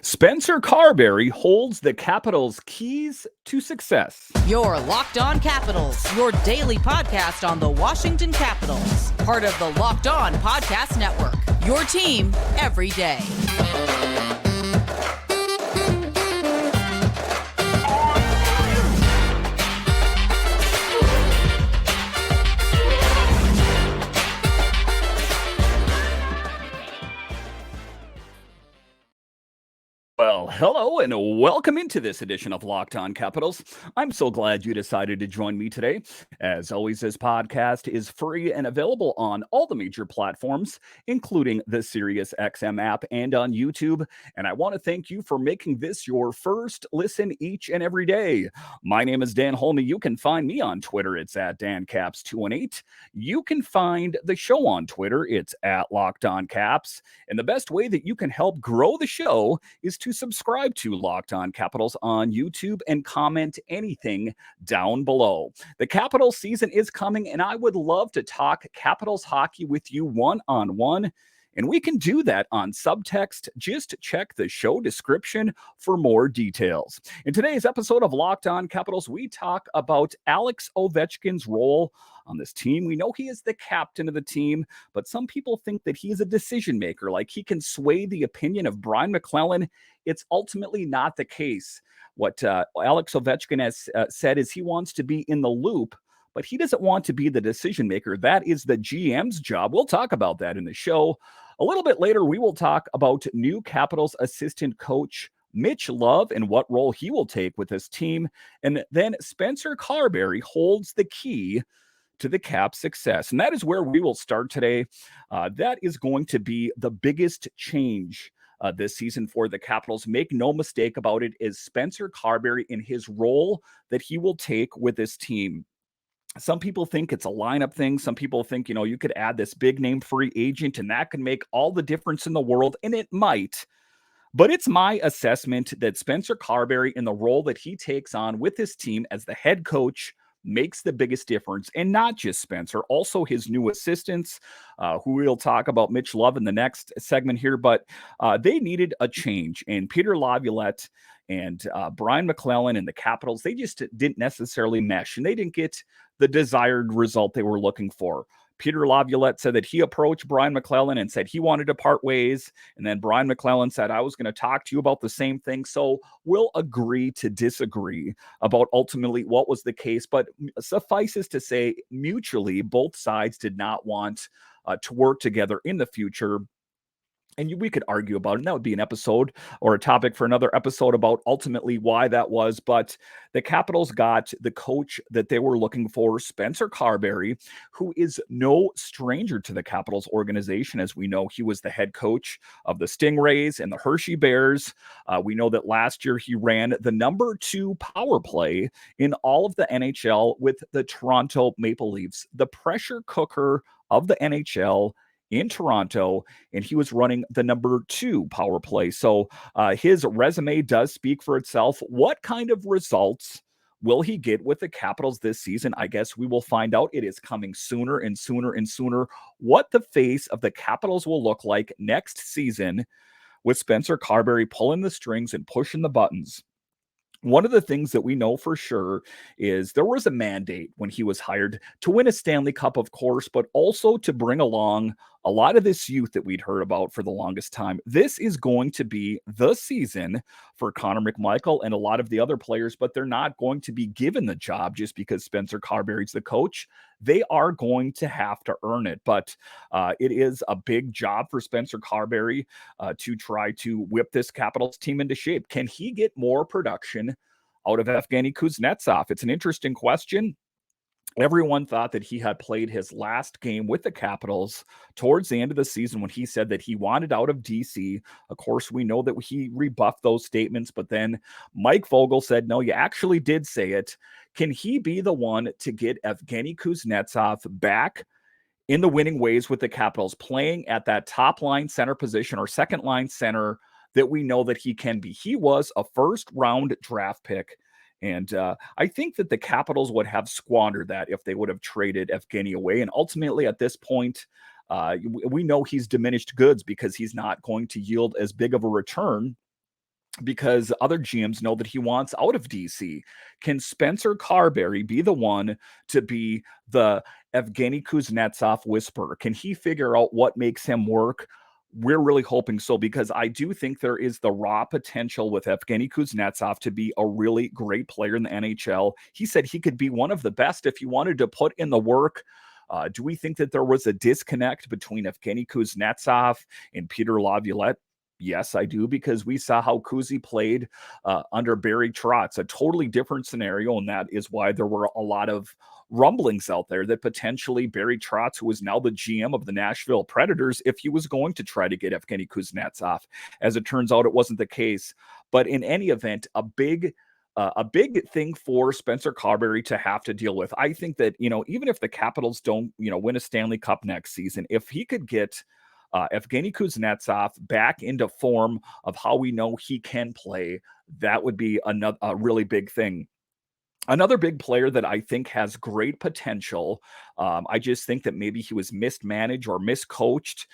Spencer Carbery holds the Capitals' keys to success. Your Locked On Capitals, your daily podcast on the Washington Capitals. Part of the Locked On Podcast Network, your team every day. Well, hello and welcome into this edition of Locked On Capitals. I'm so glad you decided to join me today. As always, this podcast is free and available on all the major platforms, including the SiriusXM app and on YouTube. And I want to thank you for making this your first listen each and every day. My name is Dan Holme. You can find me on Twitter. It's at DanCaps218. You can find the show on Twitter. It's at Locked On Caps. And the best way that you can help grow the show is to subscribe to Locked On Capitals on YouTube and comment anything down below. The Capitals season is coming, and I would love to talk Capitals hockey with you one-on-one. And we can do that on subtext. Just check the show description for more details. In today's episode of Locked On Capitals, we talk about Alex Ovechkin's role on this team. We know he is the captain of the team, but some people think that he is a decision maker, like he can sway the opinion of Brian McClellan. It's ultimately not the case. What Alex Ovechkin has said is he wants to be in the loop, but he doesn't want to be the decision maker. That is the GM's job. We'll talk about that in the show. A little bit later, we will talk about new Capitals assistant coach Mitch Love and what role he will take with this team. And then Spencer Carbery holds the key to the Caps' success. And that is where we will start today. That is going to be the biggest change this season for the Capitals. Make no mistake about it, is Spencer Carbery in his role that he will take with this team. Some people think it's a lineup thing. Some people think, you could add this big name free agent and that can make all the difference in the world, and it might. But it's my assessment that Spencer Carbery, in the role that he takes on with his team as the head coach, makes the biggest difference. And not just Spencer, also his new assistants, who we'll talk about Mitch Love in the next segment here. But they needed a change. And Peter Laviolette and Brian McClellan and the Capitals, they just didn't necessarily mesh. And they didn't get the desired result they were looking for. Peter Laviolette said that he approached Brian McClellan and said he wanted to part ways. And then Brian McClellan said, I was going to talk to you about the same thing. So we'll agree to disagree about ultimately what was the case. But suffices to say, mutually, both sides did not want to work together in the future. And we could argue about it, and that would be an episode or a topic for another episode about ultimately why that was. But the Capitals got the coach that they were looking for, Spencer Carbery, who is no stranger to the Capitals organization. As we know, he was the head coach of the Stingrays and the Hershey Bears. We know that last year he ran the number 2 power play in all of the NHL with the Toronto Maple Leafs, the pressure cooker of the NHL in Toronto, and he was running the number 2 power play. So his resume does speak for itself. What kind of results will he get with the Capitals this season? I guess we will find out. It is coming sooner and sooner and sooner. What the face of the Capitals will look like next season with Spencer Carbery pulling the strings and pushing the buttons. One of the things that we know for sure is there was a mandate when he was hired to win a Stanley Cup, of course, but also to bring along a lot of this youth that we'd heard about for the longest time. This is going to be the season for Connor McMichael and a lot of the other players, but they're not going to be given the job just because Spencer Carbery's the coach. They are going to have to earn it. But it is a big job for Spencer Carbery to try to whip this Capitals team into shape. Can he get more production out of Evgeny Kuznetsov? It's an interesting question. Everyone thought that he had played his last game with the Capitals towards the end of the season when he said that he wanted out of DC. Of course, we know that he rebuffed those statements, but then Mike Vogel said, no, you actually did say it. Can he be the one to get Evgeny Kuznetsov back in the winning ways with the Capitals, playing at that top line center position or second line center that we know that he can be? He was a first round draft pick. And I think that the Capitals would have squandered that if they would have traded Evgeny away. And ultimately, at this point, we know he's diminished goods because he's not going to yield as big of a return because other GMs know that he wants out of DC. Can Spencer Carbery be the one to be the Evgeny Kuznetsov whisperer? Can he figure out what makes him work? We're really hoping so, because I do think there is the raw potential with Evgeny Kuznetsov to be a really great player in the NHL. He said he could be one of the best if he wanted to put in the work. Do we think that there was a disconnect between Evgeny Kuznetsov and Peter Laviolette? Yes, I do, because we saw how Kuzi played under Barry Trotz, a totally different scenario, and that is why there were a lot of rumblings out there that potentially Barry Trotz, who is now the GM of the Nashville Predators, if he was going to try to get Evgeny Kuznetsov. As it turns out, it wasn't the case. But in any event, a big thing for Spencer Carbery to have to deal with. I think that, even if the Capitals don't, win a Stanley Cup next season, if he could get Evgeny Kuznetsov back into form of how we know he can play, that would be a really big thing. Another big player that I think has great potential, I just think that maybe he was mismanaged or miscoached,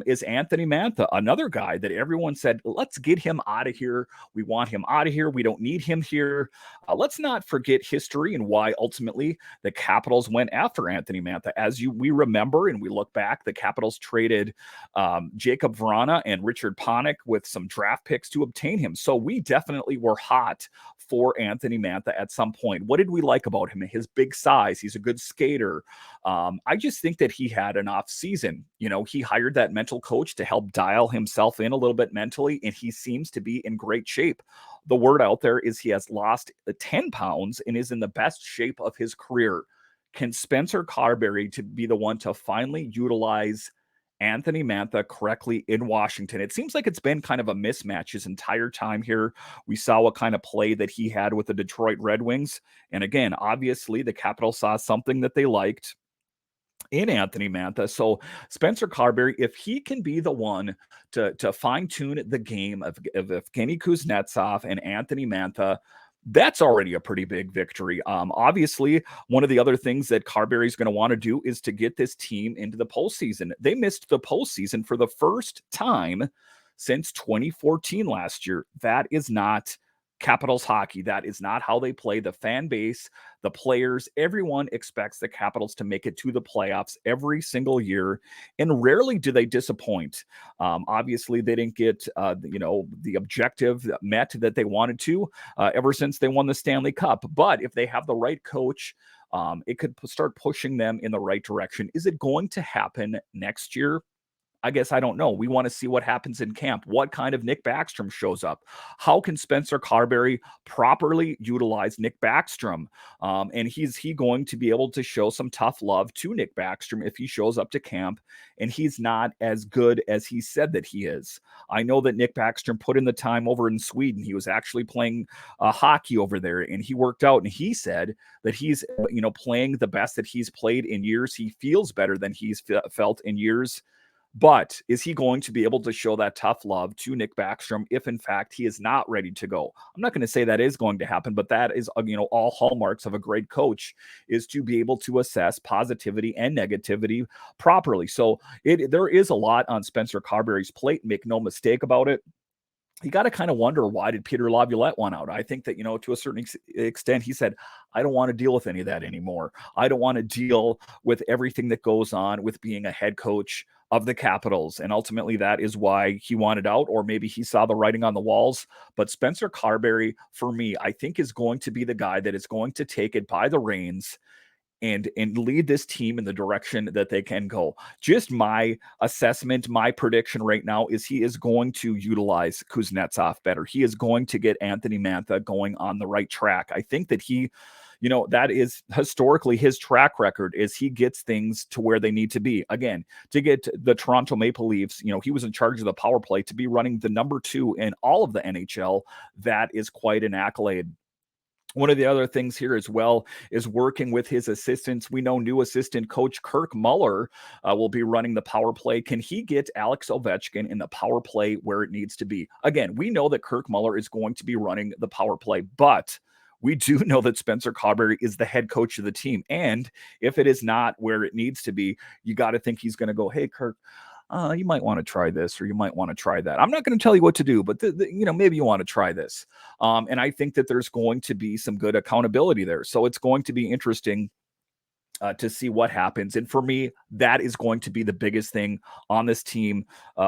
is Anthony Mantha, another guy that everyone said, let's get him out of here. We want him out of here. We don't need him here. Let's not forget history and why ultimately the Capitals went after Anthony Mantha. We remember and we look back, the Capitals traded Jacob Vrana and Richard Panik with some draft picks to obtain him. So we definitely were hot for Anthony Mantha at some point. What did we like about him? His big size. He's a good skater. I just think that he had an off season. He hired that mental coach to help dial himself in a little bit mentally, and he seems to be in great shape. The word out there is he has lost 10 pounds and is in the best shape of his career. Can Spencer Carbery to be the one to finally utilize Anthony Mantha correctly in Washington? It seems like it's been kind of a mismatch his entire time here. We saw what kind of play that he had with the Detroit Red Wings. And again, obviously the Capitals saw something that they liked in Anthony Mantha. So Spencer Carbery, if he can be the one to fine-tune the game of Evgeny Kuznetsov and Anthony Mantha, that's already a pretty big victory. Obviously, one of the other things that Carberry is going to want to do is to get this team into the postseason. They missed the postseason for the first time since 2014 last year. That is not Capitals hockey. That is not how they play. The fan base, the players, everyone expects the Capitals to make it to the playoffs every single year, and rarely do they disappoint. Obviously, they didn't get the objective met that they wanted to ever since they won the Stanley Cup. But if they have the right coach, it could start pushing them in the right direction. Is it going to happen next year? I guess I don't know. We want to see what happens in camp. What kind of Nick Backstrom shows up? How can Spencer Carbery properly utilize Nick Backstrom? And is he going to be able to show some tough love to Nick Backstrom if he shows up to camp and he's not as good as he said that he is? I know that Nick Backstrom put in the time over in Sweden. He was actually playing hockey over there, and he worked out, and he said that he's playing the best that he's played in years. He feels better than he's felt in years. But is he going to be able to show that tough love to Nick Backstrom if, in fact, he is not ready to go? I'm not going to say that is going to happen, but that is, all hallmarks of a great coach, is to be able to assess positivity and negativity properly. So there is a lot on Spencer Carbery's plate. Make no mistake about it. You got to kind of wonder, why did Peter Laviolette want out? I think that, to a certain extent, he said, I don't want to deal with any of that anymore. I don't want to deal with everything that goes on with being a head coach of the Capitals. And ultimately, that is why he wanted out, or maybe he saw the writing on the walls. But Spencer Carbery, for me, I think is going to be the guy that is going to take it by the reins and lead this team in the direction that they can go. Just my assessment, my prediction right now is he is going to utilize Kuznetsov better. He is going to get Anthony Mantha going on the right track. I think that he, that is historically his track record, is he gets things to where they need to be. Again, to get the Toronto Maple Leafs, he was in charge of the power play, to be running the number 2 in all of the NHL. That is quite an accolade. One of the other things here as well is working with his assistants. We know new assistant coach Kirk Muller will be running the power play. Can he get Alex Ovechkin in the power play where it needs to be? Again, we know that Kirk Muller is going to be running the power play, but we do know that Spencer Carbery is the head coach of the team. And if it is not where it needs to be, you got to think he's going to go, hey, Kirk, you might want to try this or you might want to try that. I'm not going to tell you what to do, but maybe you want to try this. And I think that there's going to be some good accountability there. So it's going to be interesting to see what happens. And for me, that is going to be the biggest thing on this team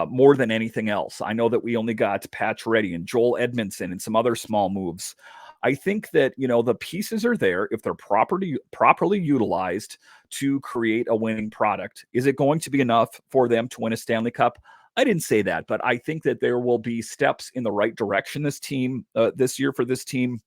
more than anything else. I know that we only got Patch Reddy and Joel Edmondson and some other small moves. I think that, the pieces are there if they're properly utilized to create a winning product. Is it going to be enough for them to win a Stanley Cup? I didn't say that, but I think that there will be steps in the right direction this year for this team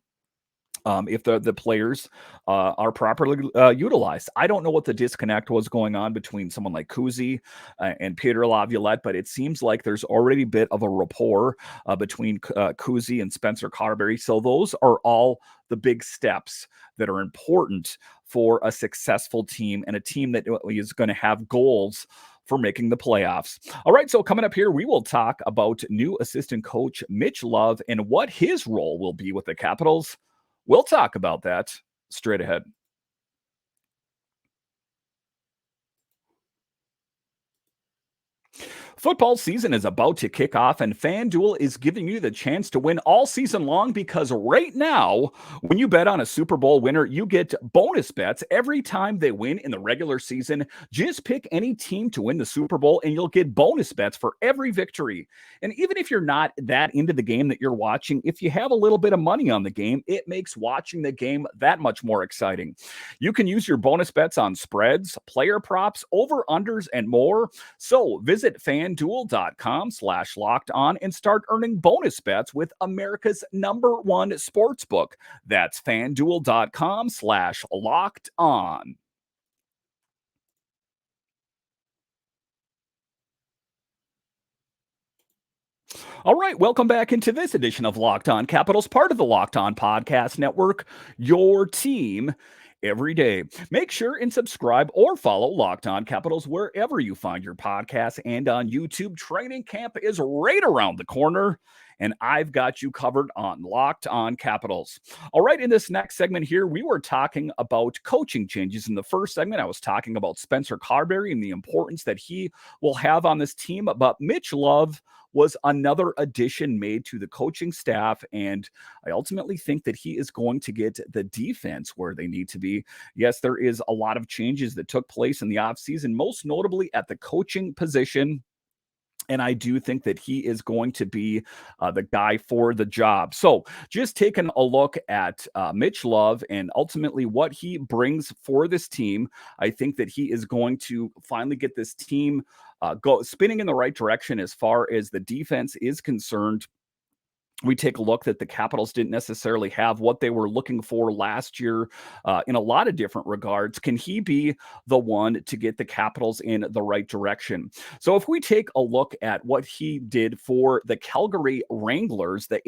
if the players are properly utilized. I don't know what the disconnect was going on between someone like Kuzi and Peter Laviolette, but it seems like there's already a bit of a rapport between Kuzi and Spencer Carbery. So those are all the big steps that are important for a successful team and a team that is going to have goals for making the playoffs. All right, so coming up here, we will talk about new assistant coach Mitch Love and what his role will be with the Capitals. We'll talk about that straight ahead. Football season is about to kick off, and FanDuel is giving you the chance to win all season long because right now, when you bet on a Super Bowl winner, you get bonus bets every time they win in the regular season. Just pick any team to win the Super Bowl, and you'll get bonus bets for every victory. And even if you're not that into the game that you're watching, if you have a little bit of money on the game, it makes watching the game that much more exciting. You can use your bonus bets on spreads, player props, over-unders, and more. So visit FanDuel.com/locked on and start earning bonus bets with America's #1 sportsbook. That's FanDuel.com/locked on. All right, welcome back into this edition of Locked On Capitals, part of the Locked On Podcast Network, your team every day. Make sure and subscribe or follow Locked On Capitals wherever you find your podcasts and on YouTube. Training camp is right around the corner, and I've got you covered on Locked On Capitals. All right, in this next segment here, we were talking about coaching changes. In the first segment, I was talking about Spencer Carbery and the importance that he will have on this team, but Mitch Love was another addition made to the coaching staff, and I ultimately think that he is going to get the defense where they need to be. Yes, there is a lot of changes that took place in the offseason, most notably at the coaching position. And I do think that he is going to be the guy for the job. So just taking a look at Mitch Love and ultimately what he brings for this team, I think that he is going to finally get this team go spinning in the right direction as far as the defense is concerned. We take a look that the Capitals didn't necessarily have what they were looking for last year in a lot of different regards. Can he be the one to get the Capitals in the right direction? So if we take a look at what he did for the Calgary Wranglers, the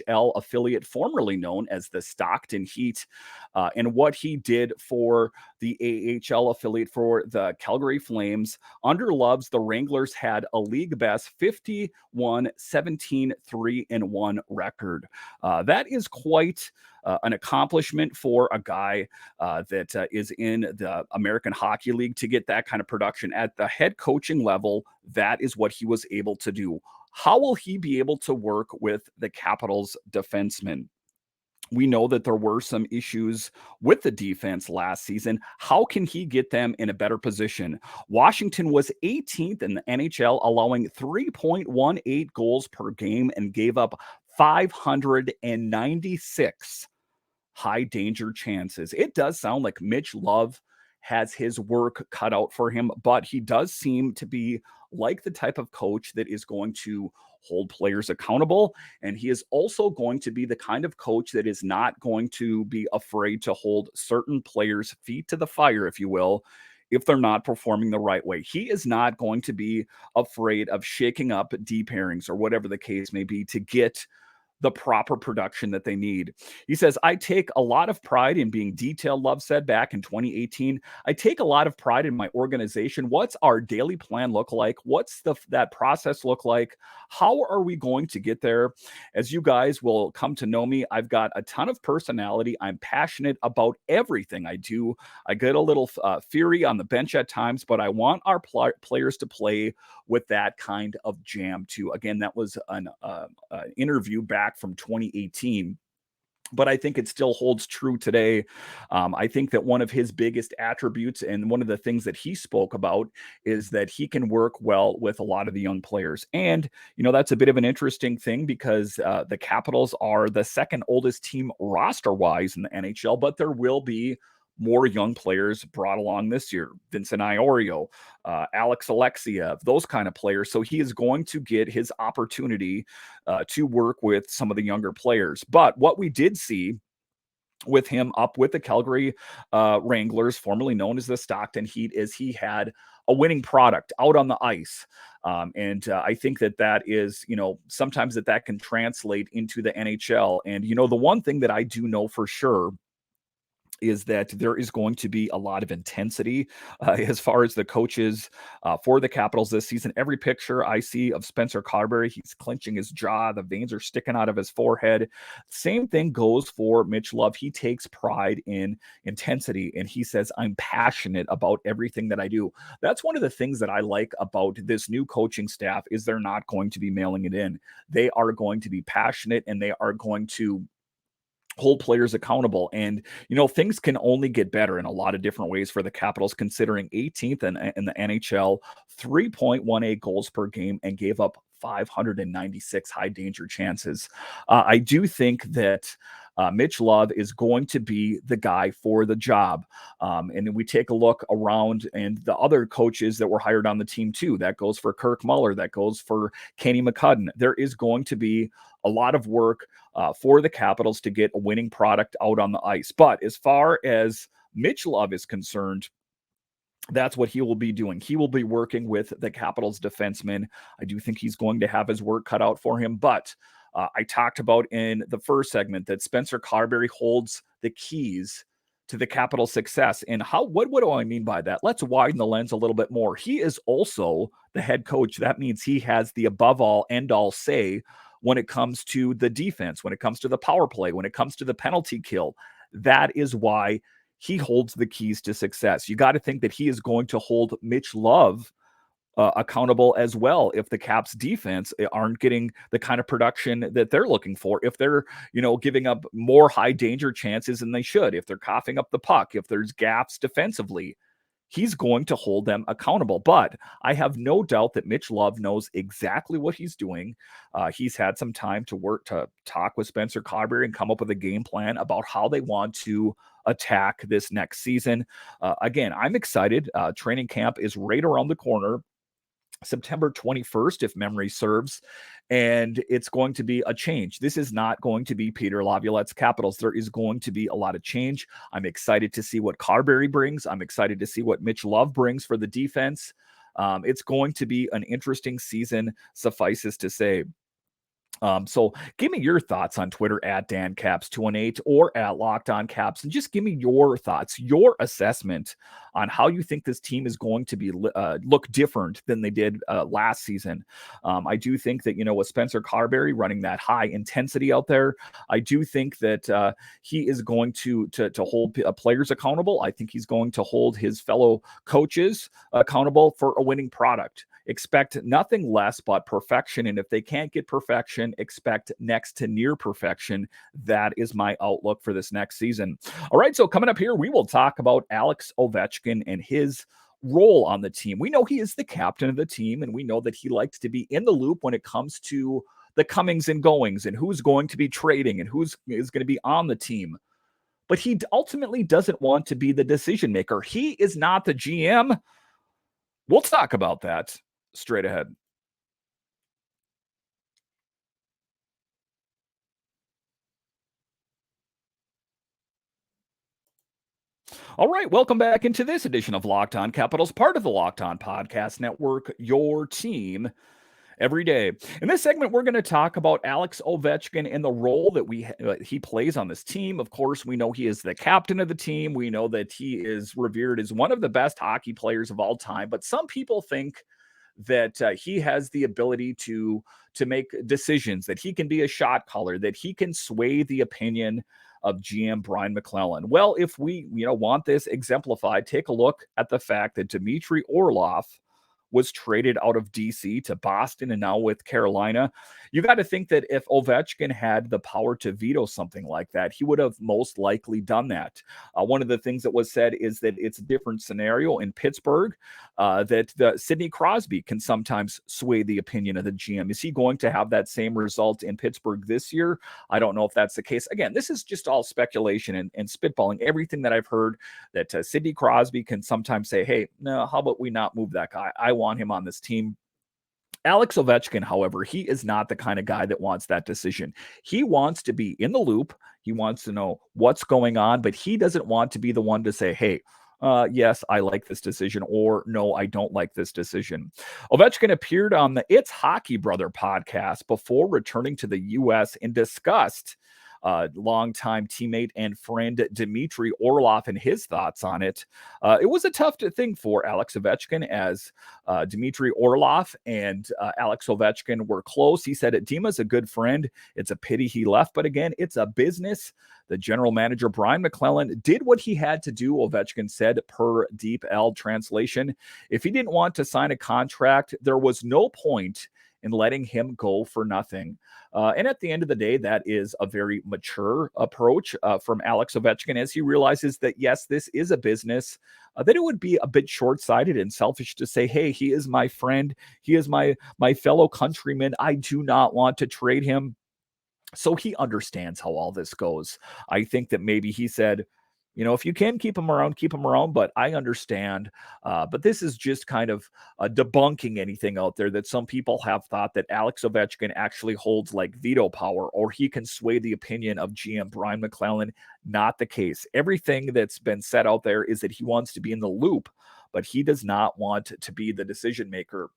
AHL affiliate formerly known as the Stockton Heat, and what he did for the AHL affiliate for the Calgary Flames, under Love's, the Wranglers had a league best 51-17-3-1 record. That is quite an accomplishment for a guy that is in the American Hockey League to get that kind of production at the head coaching level. That is what he was able to do. How will he be able to work with the Capitals defensemen? We know that there were some issues with the defense last season. How can he get them in a better position? Washington was 18th in the NHL, allowing 3.18 goals per game and gave up 596 high danger chances. It does sound like Mitch Love has his work cut out for him, but he does seem to be like the type of coach that is going to hold players accountable. And he is also going to be the kind of coach that is not going to be afraid to hold certain players' feet to the fire, if you will, if they're not performing the right way. He is not going to be afraid of shaking up deep pairings or whatever the case may be to get the proper production that they need. He says, I take a lot of pride in being detailed, Love said back in 2018. I take a lot of pride in my organization. What's our daily plan look like? What's that process look like? How are we going to get there? As you guys will come to know me, I've got a ton of personality. I'm passionate about everything I do. I get a little fiery on the bench at times, but I want our players to play with that kind of jam too. Again, that was an interview back from 2018, but I think it still holds true today. I think that one of his biggest attributes and one of the things that he spoke about is that he can work well with a lot of the young players. And, that's a bit of an interesting thing because the Capitals are the second oldest team roster wise in the NHL, but there will be more young players brought along this year. Vincent Iorio, Alex Alexiev, those kind of players. So he is going to get his opportunity to work with some of the younger players. But what we did see with him up with the Calgary Wranglers, formerly known as the Stockton Heat, is he had a winning product out on the ice. And I think that is, sometimes that can translate into the NHL. And, the one thing that I do know for sure is that there is going to be a lot of intensity as far as the coaches for the Capitals this season. Every picture I see of Spencer Carbery, he's clenching his jaw. The veins are sticking out of his forehead. Same thing goes for Mitch Love. He takes pride in intensity, and he says, I'm passionate about everything that I do. That's one of the things that I like about this new coaching staff is they're not going to be mailing it in. They are going to be passionate, and they are going to hold players accountable. And, things can only get better in a lot of different ways for the Capitals, considering 18th in the NHL, 3.18 goals per game, and gave up 596 high danger chances. I do think that Mitch Love is going to be the guy for the job. And then we take a look around and the other coaches that were hired on the team too. That goes for Kirk Muller. That goes for Kenny McCudden. There is going to be a lot of work for the Capitals to get a winning product out on the ice. But as far as Mitch Love is concerned, that's what he will be doing. He will be working with the Capitals defensemen. I do think he's going to have his work cut out for him. But I talked about in the first segment that Spencer Carbery holds the keys to the Capitals' success. And what do I mean by that? Let's widen the lens a little bit more. He is also the head coach. That means he has the above all, end all say when it comes to the defense, when it comes to the power play, when it comes to the penalty kill. That is why he holds the keys to success. You got to think that he is going to hold Mitch Love accountable as well if the Caps defense aren't getting the kind of production that they're looking for, if they're, giving up more high danger chances than they should, if they're coughing up the puck, if there's gaps defensively. He's going to hold them accountable. But I have no doubt that Mitch Love knows exactly what he's doing. He's had some time to talk with Spencer Carbery and come up with a game plan about how they want to attack this next season. Again, I'm excited. Training camp is right around the corner. September 21st, if memory serves, and it's going to be a change. This is not going to be Peter Laviolette's Capitals. There is going to be a lot of change. I'm excited to see what Carbery brings. I'm excited to see what Mitch Love brings for the defense. It's going to be an interesting season, suffices to say. So give me your thoughts on Twitter at DanCaps218 or at Locked On Caps, and just give me your thoughts, your assessment on how you think this team is going to be look different than they did last season. I do think that, with Spencer Carbery running that high intensity out there, I do think that he is going to hold players accountable. I think he's going to hold his fellow coaches accountable for a winning product. Expect nothing less but perfection. And if they can't get perfection, expect next to near perfection. That is my outlook for this next season. All right. So coming up here, we will talk about Alex Ovechkin and his role on the team. We know he is the captain of the team, and we know that he likes to be in the loop when it comes to the comings and goings and who's going to be trading and who's is going to be on the team. But he ultimately doesn't want to be the decision maker. He is not the GM. We'll talk about that straight ahead. All right, welcome back into this edition of Locked On Capitals, part of the Locked On Podcast Network, your team every day. In this segment, we're going to talk about Alex Ovechkin and the role that he plays on this team. Of course, we know he is the captain of the team. We know that he is revered as one of the best hockey players of all time, but some people think that he has the ability to make decisions, that he can be a shot caller, that he can sway the opinion of GM Brian McClellan. Well, if we want this exemplified, take a look at the fact that Dmitry Orlov was traded out of DC to Boston and now with Carolina. You got to think that if Ovechkin had the power to veto something like that, he would have most likely done that. One of the things that was said is that it's a different scenario in Pittsburgh, that Sidney Crosby can sometimes sway the opinion of the GM. Is he going to have that same result in Pittsburgh this year? I don't know if that's the case. Again, this is just all speculation and spitballing. Everything that I've heard, that Sidney Crosby can sometimes say, hey, no, how about we not move that guy? I want him on this team. Alex Ovechkin, however, he is not the kind of guy that wants that decision. He wants to be in the loop. He wants to know what's going on, but he doesn't want to be the one to say, hey, yes, I like this decision, or no, I don't like this decision. Ovechkin appeared on the It's Hockey Brother podcast before returning to the U.S. and discussed longtime teammate and friend Dmitry Orlov and his thoughts on it. It was a tough thing for Alex Ovechkin, as Dmitry Orlov and Alex Ovechkin were close. He said, Dima's a good friend. It's a pity he left, but again, it's a business. The general manager, Brian McClellan, did what he had to do, Ovechkin said, per Deep L translation. If he didn't want to sign a contract, there was no point in letting him go for nothing. And at the end of the day, that is a very mature approach from Alex Ovechkin, as he realizes that, yes, this is a business, that it would be a bit short-sighted and selfish to say, hey, he is my friend. He is my fellow countryman. I do not want to trade him. So he understands how all this goes. I think that maybe he said, if you can keep him around, keep him around. But I understand. But this is just kind of debunking anything out there that some people have thought that Alex Ovechkin actually holds like veto power, or he can sway the opinion of GM Brian McClellan. Not the case. Everything that's been said out there is that he wants to be in the loop, but he does not want to be the decision maker.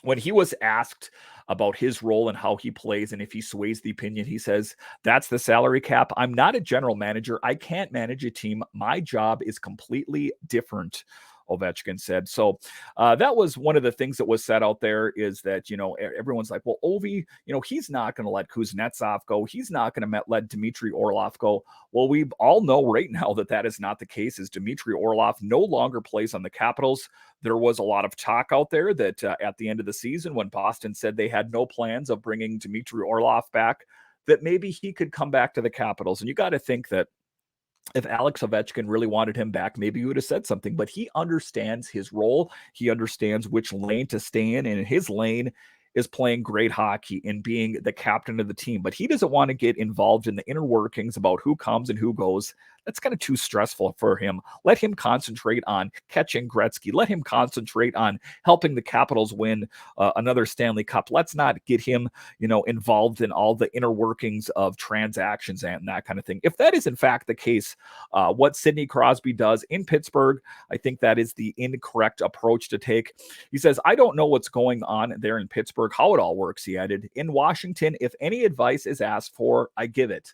When he was asked about his role and how he plays and if he sways the opinion, he says, that's the salary cap. I'm not a general manager. I can't manage a team. My job is completely different, Ovechkin said. So that was one of the things that was said out there, is that, everyone's like, well, Ovi, he's not going to let Kuznetsov go. He's not going to let Dmitry Orlov go. Well, we all know right now that that is not the case, as Dmitry Orlov no longer plays on the Capitals. There was a lot of talk out there that at the end of the season, when Boston said they had no plans of bringing Dmitry Orlov back, that maybe he could come back to the Capitals. And you got to think that if Alex Ovechkin really wanted him back, maybe he would have said something, but he understands his role. He understands which lane to stay in, and his lane is playing great hockey and being the captain of the team. But he doesn't want to get involved in the inner workings about who comes and who goes. That's kind of too stressful for him. Let him concentrate on catching Gretzky. Let him concentrate on helping the Capitals win another Stanley Cup. Let's not get him, involved in all the inner workings of transactions and that kind of thing. If that is in fact the case, what Sidney Crosby does in Pittsburgh, I think that is the incorrect approach to take. He says, I don't know what's going on there in Pittsburgh, how it all works, he added. In Washington, if any advice is asked for, I give it.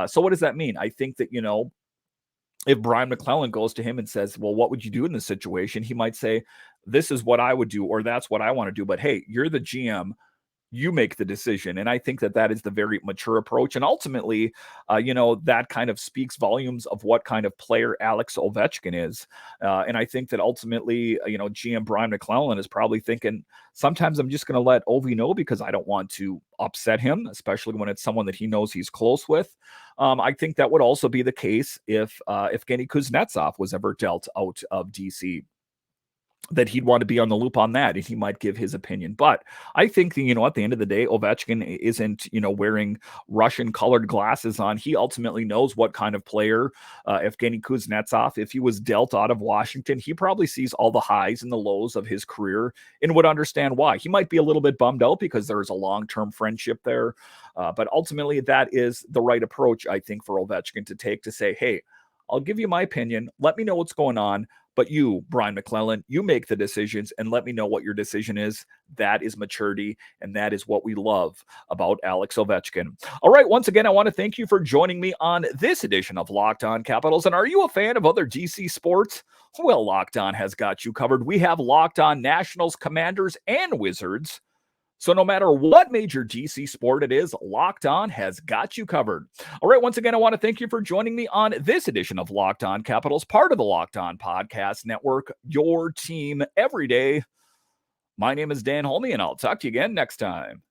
So what does that mean? I think that, if Brian McClellan goes to him and says, well, what would you do in this situation? He might say, this is what I would do, or that's what I want to do. But hey, you're the GM. You make the decision. And I think that that is the very mature approach. And ultimately, that kind of speaks volumes of what kind of player Alex Ovechkin is. And I think that ultimately, GM Brian McClellan is probably thinking, sometimes I'm just going to let Ovi know because I don't want to upset him, especially when it's someone that he knows he's close with. I think that would also be the case if Evgeny Kuznetsov was ever dealt out of DC, that he'd want to be on the loop on that, and he might give his opinion. But I think, at the end of the day, Ovechkin isn't, wearing Russian colored glasses on. He ultimately knows what kind of player Evgeny Kuznetsov, if he was dealt out of Washington, he probably sees all the highs and the lows of his career and would understand why. He might be a little bit bummed out because there's a long-term friendship there. But ultimately, that is the right approach, I think, for Ovechkin to take, to say, hey, I'll give you my opinion. Let me know what's going on. But you, Brian McClellan, you make the decisions and let me know what your decision is. That is maturity, and that is what we love about Alex Ovechkin. All right, once again, I want to thank you for joining me on this edition of Locked On Capitals. And are you a fan of other DC sports? Well, Locked On has got you covered. We have Locked On Nationals, Commanders, and Wizards. So no matter what major DC sport it is, Locked On has got you covered. All right, once again, I want to thank you for joining me on this edition of Locked On Capitals, part of the Locked On Podcast Network, your team every day. My name is Dan Holme, and I'll talk to you again next time.